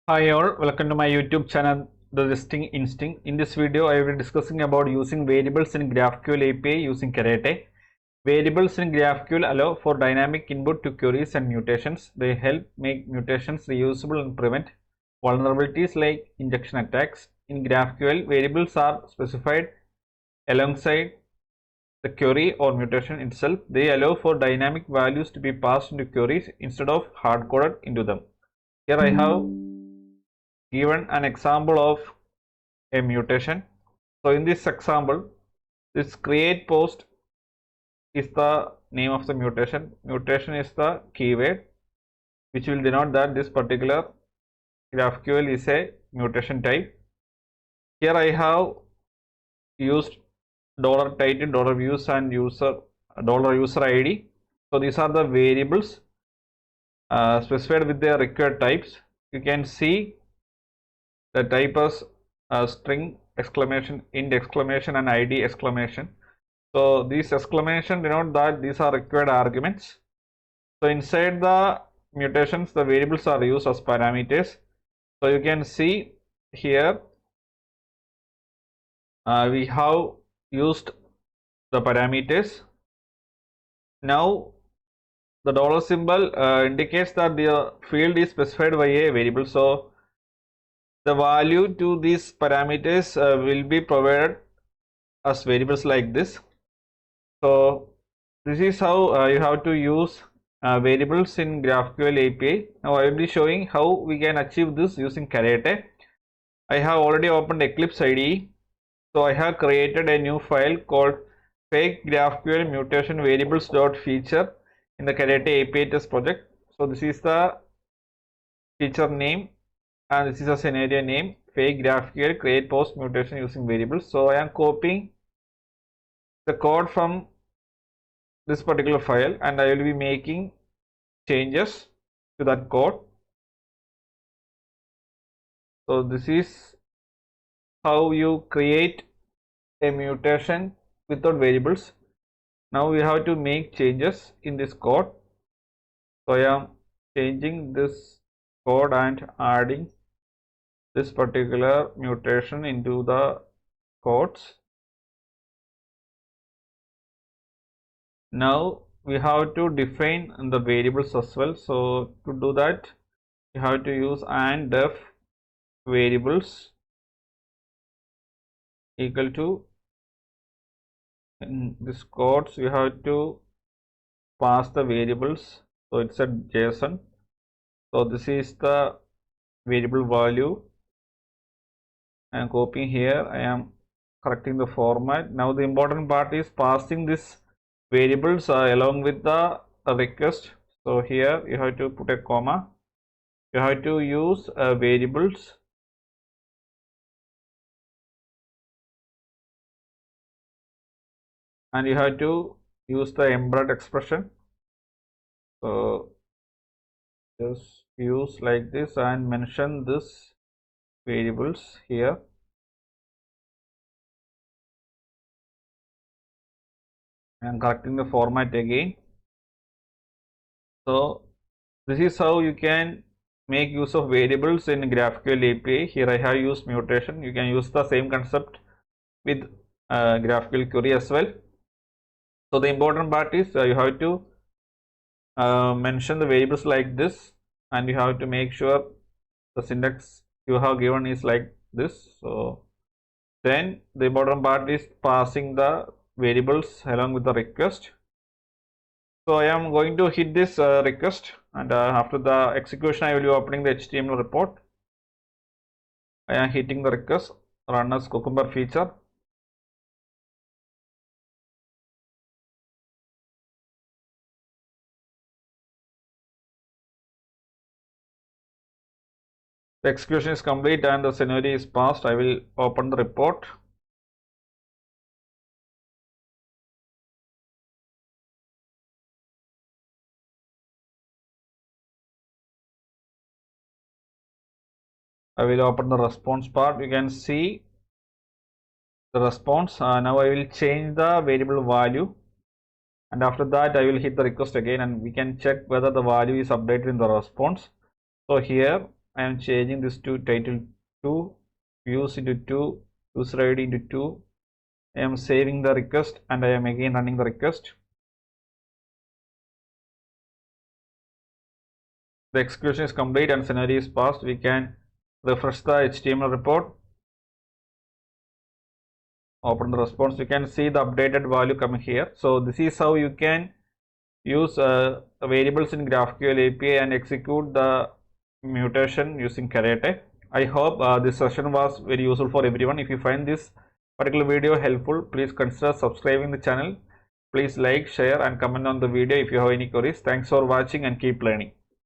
Hi all, welcome to my YouTube channel, The Testing Instinct. In this video, I will be discussing about using variables in GraphQL API using Create. Variables in GraphQL allow for dynamic input to queries and mutations. They help make mutations reusable and prevent vulnerabilities like injection attacks. In GraphQL, variables are specified alongside the query or mutation itself. They allow for dynamic values to be passed into queries instead of hard-coded into them. Here I have given an example of a mutation. So in this example, this CreatePost is the name of the mutation. Mutation is the keyword which will denote that this particular GraphQL is a mutation type. Here I have used $title, $views and user $user ID. So these are the variables specified with their required types. You can see the type as string, exclamation, int, exclamation and id, exclamation. So these exclamation denote that these are required arguments. So inside the mutations, the variables are used as parameters. So you can see here we have used the parameters. Now the dollar symbol indicates that the field is specified by a variable. So the value to these parameters will be provided as variables like this. So this is how you have to use variables in GraphQL API. Now I will be showing how we can achieve this using Create. I have already opened Eclipse IDE. So I have created a new file called fake GraphQL mutation variables.feature in the Create API test project. So this is the feature name and this is a scenario name, fake GraphQL CreatePost mutation using variables. So I am copying the code from this particular file and I will be making changes to that code. So this is how you create a mutation without variables. Now we have to make changes in this code. So I am changing this code and adding this particular mutation into the codes. Now we have to define the variables as well. So to do that, you have to use and def variables equal to, in this codes you have to pass the variables. So it's a JSON. So this is the variable value. I am copying here. I am correcting the format. Now the important part is passing this variables along with the request. So here you have to put a comma. You have to use variables and you have to use the embedded expression. So just use like this and mention this variables here. I am correcting the format again. So this is how you can make use of variables in GraphQL API. Here I have used mutation. You can use the same concept with GraphQL query as well. So the important part is you have to mention the variables like this and you have to make sure the syntax you have given is like this. So then the important part is passing the variables along with the request. So I am going to hit this request and after the execution I will be opening the HTML report. I am hitting the request, run as Cucumber feature. The execution is complete and the scenario is passed. I will open the report. I will open the response part. You can see the response. Now I will change the variable value and after that I will hit the request again and we can check whether the value is updated in the response. So here I am changing this to title 2, views into 2, user ID into 2. I am saving the request and I am again running the request. The execution is complete and scenario is passed. We can refresh the HTML report. Open the response. You can see the updated value coming here. So this is how you can use variables in GraphQL API and execute the mutation using Karate. I hope this session was very useful for everyone. If you find this particular video helpful, please consider subscribing the channel. Please like, share and comment on the video if you have any queries. Thanks for watching and keep learning.